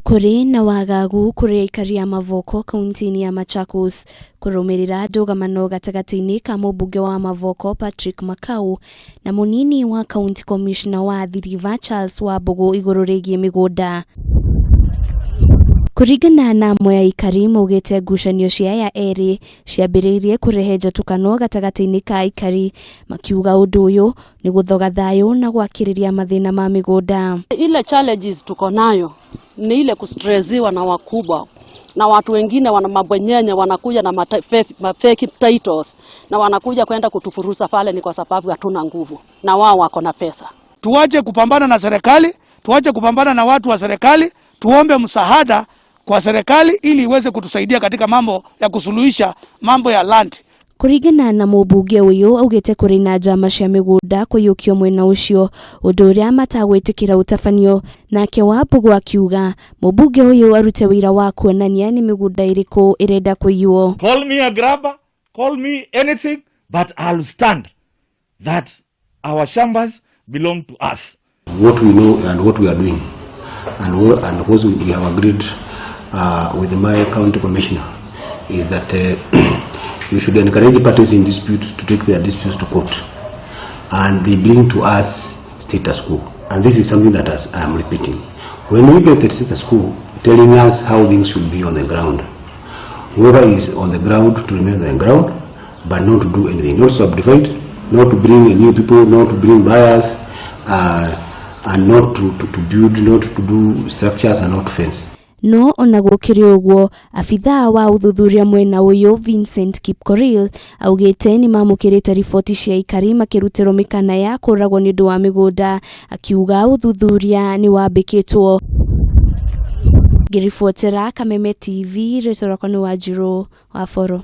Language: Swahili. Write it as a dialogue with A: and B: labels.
A: Kuri na wagagu kuri aikari ya Mavoko kaunti ya Machakos kurumirira ndũgamano gatagati-inĩ ka mũmbunge wa Mavoko Patrick Makau na munini wa county commissioner wa Athi River Charles Wambugu igũrũ rĩgiĩ mĩgũnda. Kuringana na amwe ya aikari maugĩte ngucanio cia aya erĩ ciambĩrĩirie kurehe njatũkano gatagati-inĩ ka aikari, makiuga ũndũ ũyũ nĩ gũthoga thayũ na gwakĩrĩria mathĩna ma mĩgũnda.
B: Ile challenges tuko nayo ni ile kustresiwa na wakubwa na watu wengine wana mabwenyenye wanakuja na fake titles na wanakuja kwenda kutufurusa pale, ni kwa sababu hatuna nguvu na wao wako na pesa.
C: Tuache kupambana na serikali, tuache kupambana na watu wa serikali, tuombe msaada kwa serikali ili iweze kutusaidia katika mambo ya kusuluhisha mambo ya land.
A: Kuringana na mũmbunge ũyũ augĩte kũrĩ na njama cia mĩgũnda kũiyũkio mwena ũcio, ũndũ ũrĩa matagwĩtĩkĩra ũtabanio. Nake Wambugu akiuga mũmbunge ũyũ arute wĩra wa kuonania nĩ mĩgũnda ĩrĩkũ ĩrenda kũiywo.
D: Call me a grabber, call me anything, but I'll stand that our shambas belong to us.
E: What we know and what we are doing and what we have agreed with my county commissioner is that we should encourage parties in dispute to take their disputes to court and they bring to us status quo. And this is something that I am repeating. When we get the status quo telling us how things should be on the ground, whoever is on the ground to remain on the ground but not to do anything, not to subdivide, not to bring new people, not to bring buyers, and not to build, not to do structures and not fence.
A: No ona gũkĩrĩ ũguo, abithaa wa ũthuthuria mwena ũyũ Vincent Kipkorir augĩte nĩ mamũkĩrĩte riboti cia aikari makĩrutĩrwo mĩkana ya kũragwo nĩ ũndũ wa mĩgũnda, akiuga ũthuthuria nĩ wambĩkĩtwo. Ngĩribotera Kameme TV, rĩtwa rĩakwa nĩ Wanjirũ Waboro.